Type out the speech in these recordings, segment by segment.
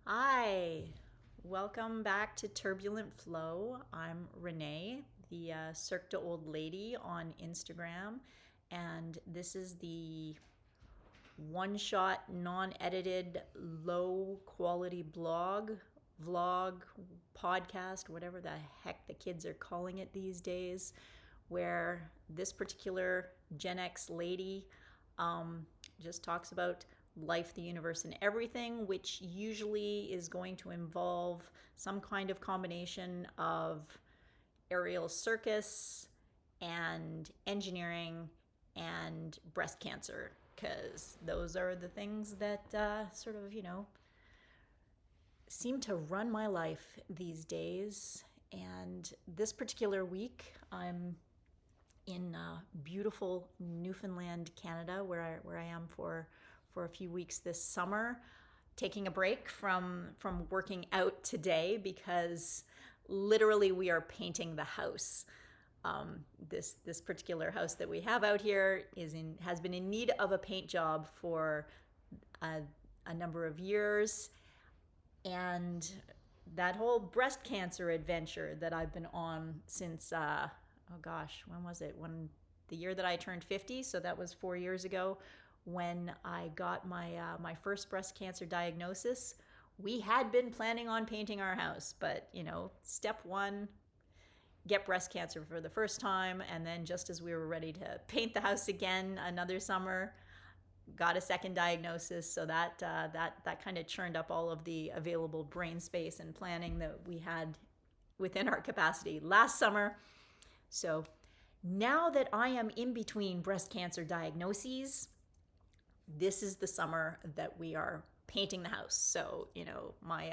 Hi, welcome back to Turbulent Flow. I'm Renee, the Cirque du Old Lady on Instagram, and this is the one shot, non edited, low quality vlog, podcast, whatever the heck the kids are calling it these days, where this particular Gen X lady um, just talks about life, the universe, and everything, which usually is going to involve some kind of combination of aerial circus and engineering and breast cancer, because those are the things that seem to run my life these days. And this particular week, I'm in beautiful Newfoundland, Canada, where I am for a few weeks this summer, taking a break from working out today because literally we are painting the house. This particular house that we have out here has been in need of a paint job for a number of years, and that whole breast cancer adventure that I've been on since oh gosh, when was it? When the year that I turned 50, so that was 4 years ago, when I got my first breast cancer diagnosis. We had been planning on painting our house, but step one, get breast cancer for the first time, and then just as we were ready to paint the house again another summer, got a second diagnosis. So that kind of churned up all of the available brain space and planning that we had within our capacity last summer. So now that I am in between breast cancer diagnoses, this is the summer that we are painting the house. So my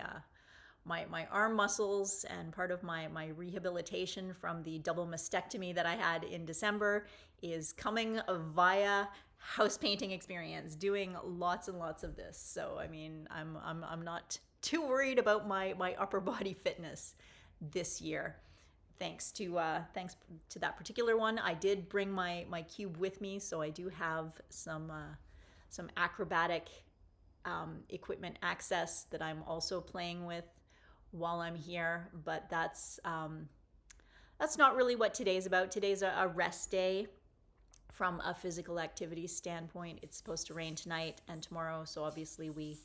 arm muscles and part of my rehabilitation from the double mastectomy that I had in December is coming via house painting experience, doing lots and lots of this. So I mean, I'm not too worried about my upper body fitness this year. Thanks to that particular one, I did bring my cube with me, so I do have some acrobatic equipment access that I'm also playing with while I'm here. But that's not really what today's about. Today's a rest day from a physical activity standpoint. It's supposed to rain tonight and tomorrow, so obviously we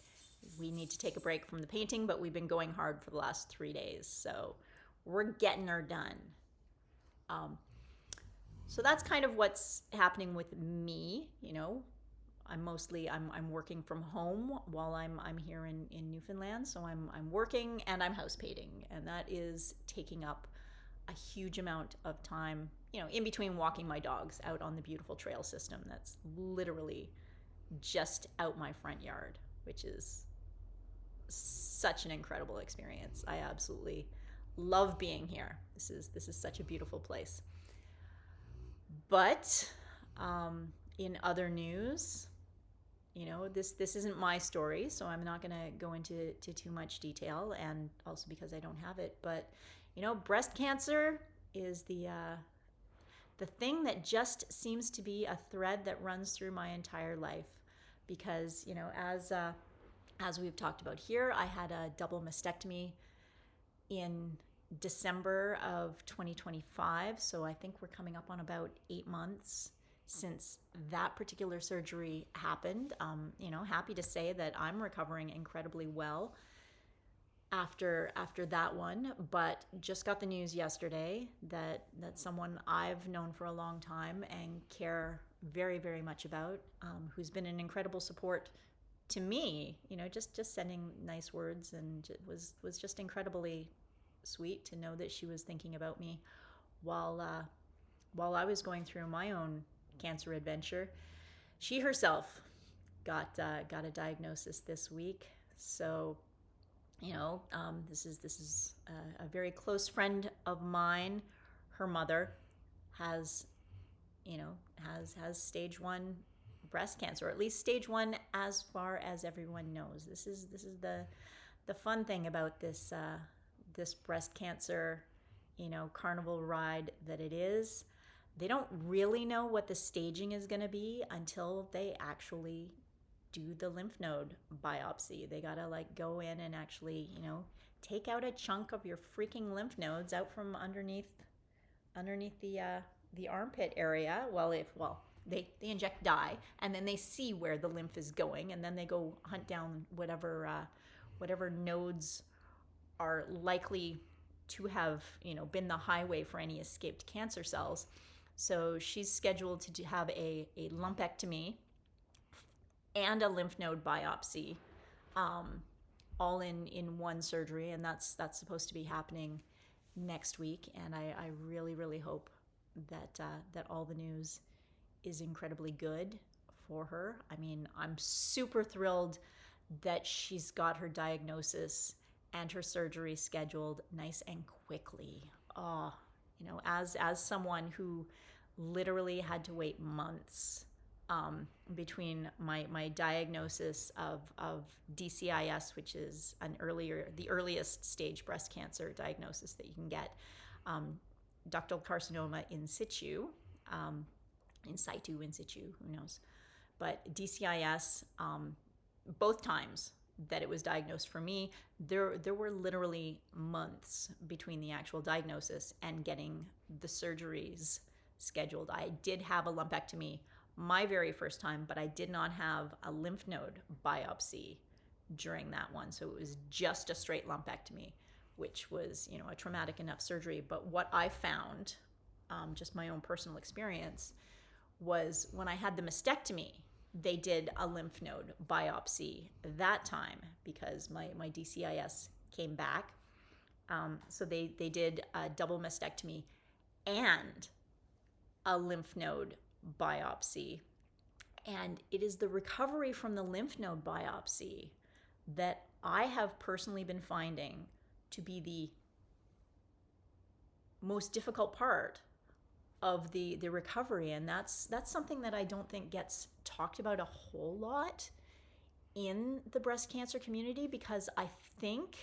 need to take a break from the painting, but we've been going hard for the last 3 days, so we're getting her done. So that's kind of what's happening with me. I'm working from home while I'm here in Newfoundland. So I'm working and I'm house painting, and that is taking up a huge amount of time, in between walking my dogs out on the beautiful trail system that's literally just out my front yard, which is such an incredible experience. I absolutely love being here. This is such a beautiful place. But in other news, this isn't my story, so I'm not going to go into too much detail, and also because I don't have it. But breast cancer is the thing that just seems to be a thread that runs through my entire life, because as we've talked about here, I had a double mastectomy in December of 2025, so I think we're coming up on about 8 months since that particular surgery happened. Happy to say that I'm recovering incredibly well after that one, but just got the news yesterday that someone I've known for a long time and care very, very much about, who's been an incredible support to me, just sending nice words, and it was just incredibly sweet to know that she was thinking about me while I was going through my own cancer adventure. She herself got a diagnosis this week. So this is a very close friend of mine. Her mother has stage 1 breast cancer, or at least stage 1 as far as everyone knows. This is the fun thing about this breast cancer carnival ride that it is. They don't really know what the staging is going to be until they actually do the lymph node biopsy. They gotta like go in and actually, take out a chunk of your freaking lymph nodes out from underneath the armpit area. They inject dye, and then they see where the lymph is going, and then they go hunt down whatever nodes are likely to have been the highway for any escaped cancer cells. So she's scheduled to have a lumpectomy and a lymph node biopsy, all in one surgery, and that's supposed to be happening next week. And I really, really hope that all the news is incredibly good for her. I mean, I'm super thrilled that she's got her diagnosis and her surgery scheduled nice and quickly. Oh, as someone who literally had to wait months between my diagnosis of DCIS, which is the earliest stage breast cancer diagnosis that you can get, ductal carcinoma in situ, in situ, who knows? But DCIS, both times that it was diagnosed for me, there were literally months between the actual diagnosis and getting the surgeries scheduled. I did have a lumpectomy my very first time, but I did not have a lymph node biopsy during that one. So it was just a straight lumpectomy, which was, a traumatic enough surgery. But what I found, just my own personal experience, was when I had the mastectomy, they did a lymph node biopsy that time because my DCIS came back. So they did a double mastectomy and a lymph node biopsy. And it is the recovery from the lymph node biopsy that I have personally been finding to be the most difficult part of the recovery. And that's something that I don't think gets talked about a whole lot in the breast cancer community, because I think,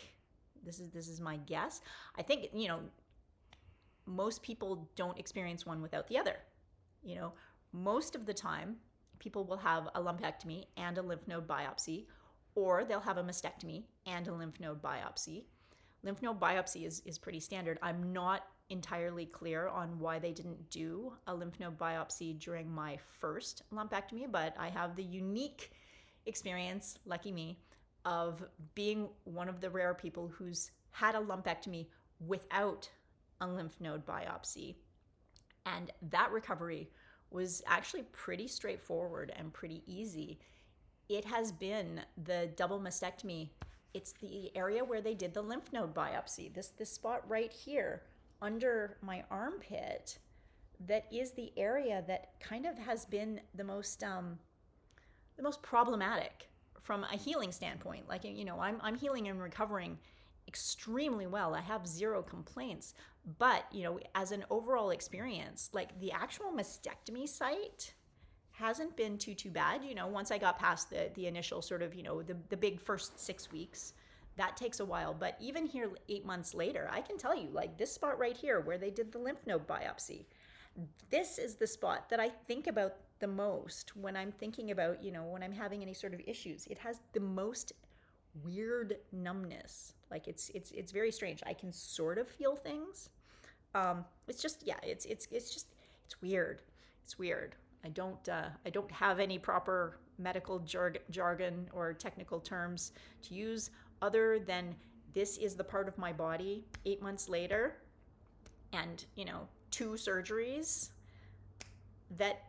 this is my guess, I think, most people don't experience one without the other. Most of the time, people will have a lumpectomy and a lymph node biopsy, or they'll have a mastectomy and a lymph node biopsy. Lymph node biopsy is pretty standard. I'm not entirely clear on why they didn't do a lymph node biopsy during my first lumpectomy, but I have the unique experience, lucky me, of being one of the rare people who's had a lumpectomy without a lymph node biopsy. And that recovery was actually pretty straightforward and pretty easy. It has been the double mastectomy. It's the area where they did the lymph node biopsy, this spot right here under my armpit, that is the area that kind of has been the most problematic from a healing standpoint. Like, I'm healing and recovering extremely well. I have zero complaints. But, as an overall experience, like the actual mastectomy site hasn't been too bad. Once I got past the initial sort of, the big first 6 weeks, that takes a while. But even here 8 months later, I can tell you, like this spot right here where they did the lymph node biopsy, this is the spot that I think about the most when I'm thinking about, when I'm having any sort of issues. It has the most weird numbness. Like it's very strange. I can sort of feel things. It's just, yeah, it's weird. It's weird. I don't have any proper medical jargon or technical terms to use other than this is the part of my body 8 months later and, 2 surgeries that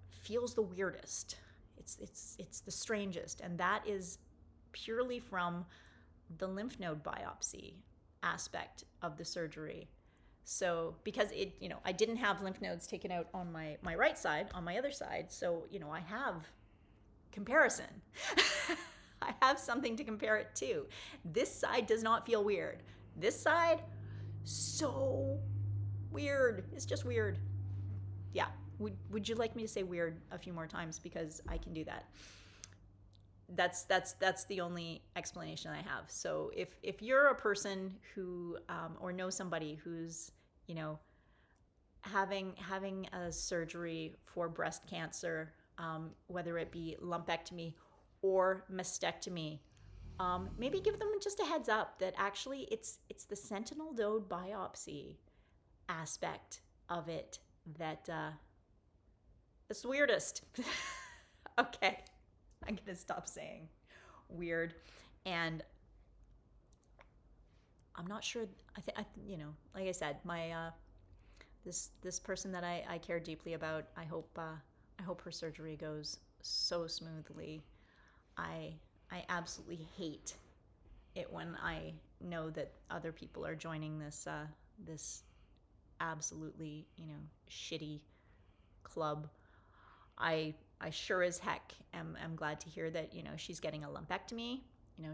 feels the weirdest. It's the strangest. And that is purely from the lymph node biopsy aspect of the surgery. So because I didn't have lymph nodes taken out on my right side, on my other side. So, I have comparison. I have something to compare it to. This side does not feel weird. This side, so weird. It's just weird. Yeah. Would you like me to say weird a few more times? Because I can do that. That's the only explanation I have. So if you're a person who or know somebody who's having a surgery for breast cancer, whether it be lumpectomy or mastectomy. Maybe give them just a heads up that actually it's the sentinel node biopsy aspect of it that is the weirdest. Okay, I'm gonna stop saying weird, and I'm not sure. Like I said, my this person that I care deeply about. I hope her surgery goes so smoothly. I I absolutely hate it when I know that other people are joining this absolutely shitty club. I sure as heck am glad to hear that she's getting a lumpectomy.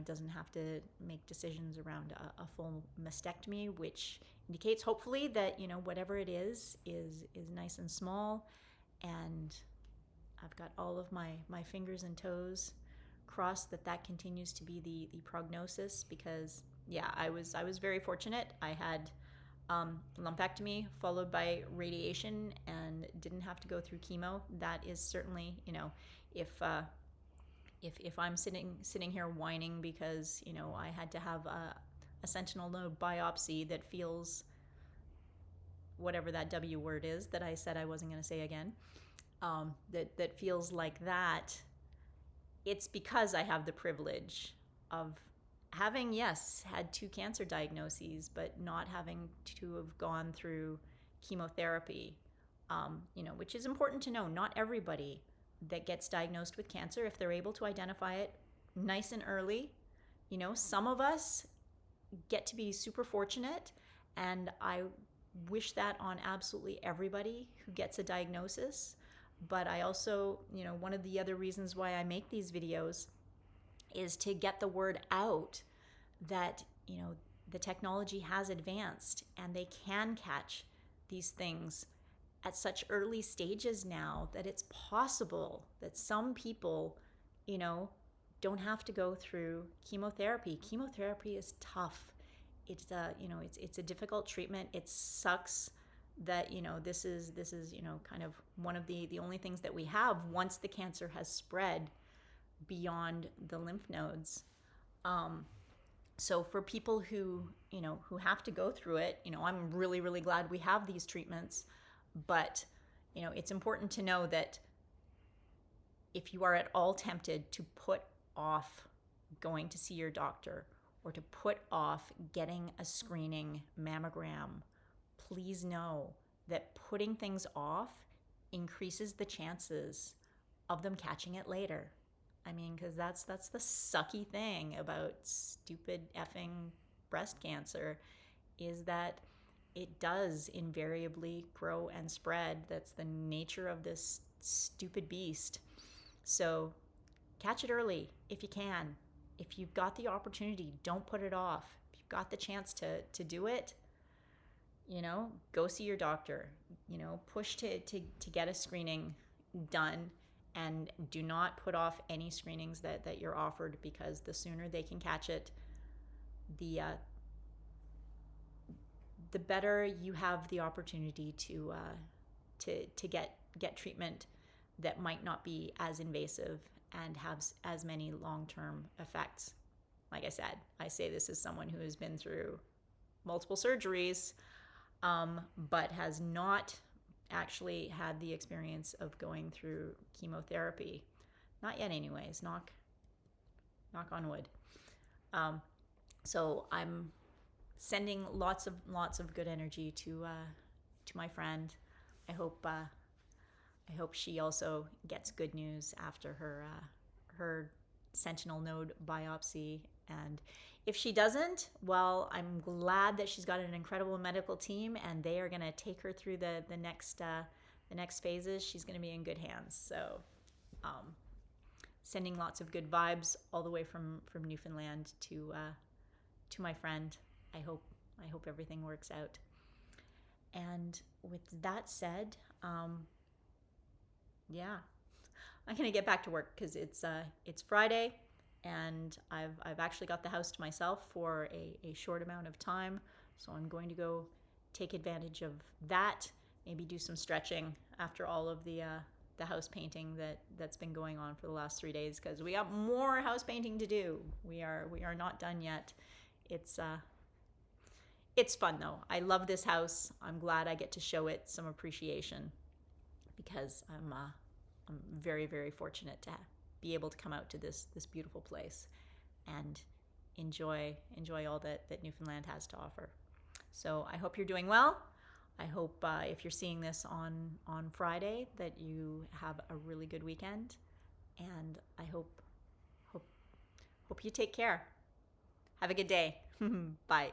Doesn't have to make decisions around a full mastectomy, which indicates hopefully that whatever it is nice and small. And I've got all of my fingers and toes crossed that continues to be the prognosis, because yeah, I was very fortunate. I had lumpectomy followed by radiation and didn't have to go through chemo. That is certainly, if I'm sitting here whining because I had to have a sentinel node biopsy that feels, whatever that W word is that I said I wasn't going to say again, that feels like that, it's because I have the privilege of having, yes, had 2 cancer diagnoses, but not having to have gone through chemotherapy, which is important to know. Not everybody that gets diagnosed with cancer, if they're able to identify it nice and early, some of us get to be super fortunate, and I wish that on absolutely everybody who gets a diagnosis. But I also, one of the other reasons why I make these videos is to get the word out that, the technology has advanced and they can catch these things at such early stages now, that it's possible that some people, don't have to go through chemotherapy. Chemotherapy is tough. It's it's a difficult treatment. It sucks that this is kind of one of the only things that we have once the cancer has spread beyond the lymph nodes. So for people who have to go through it, I'm really, really glad we have these treatments. But it's important to know that if you are at all tempted to put off going to see your doctor, or to put off getting a screening mammogram, please know that putting things off increases the chances of them catching it later. I mean, because that's the sucky thing about stupid effing breast cancer, is that it does invariably grow and spread. That's the nature of this stupid beast. So catch it early if you can. If you've got the opportunity, don't put it off. If you've got the chance to do it, go see your doctor. Push to get a screening done, and do not put off any screenings that you're offered, because the sooner they can catch it, the better you have the opportunity to get treatment that might not be as invasive and have as many long-term effects. Like I said, I say this as someone who has been through multiple surgeries, but has not actually had the experience of going through chemotherapy. Not yet anyways, knock on wood. So I'm sending lots of good energy to my friend. I hope she also gets good news after her sentinel node biopsy. And if she doesn't, well, I'm glad that she's got an incredible medical team, and they are going to take her through the next phases. She's going to be in good hands. So sending lots of good vibes all the way from Newfoundland to my friend. I hope everything works out. And with that said, yeah, I'm gonna get back to work, because it's Friday, and I've actually got the house to myself for a short amount of time. So I'm going to go take advantage of that. Maybe do some stretching after all of the the house painting that's been going on for the last 3 days, because we got more house painting to do. We are not done yet. It's fun though. I love this house. I'm glad I get to show it some appreciation, because I'm very, very fortunate to be able to come out to this beautiful place and enjoy all that Newfoundland has to offer. So I hope you're doing well. I hope if you're seeing this on Friday that you have a really good weekend, and I hope you take care. Have a good day. Bye.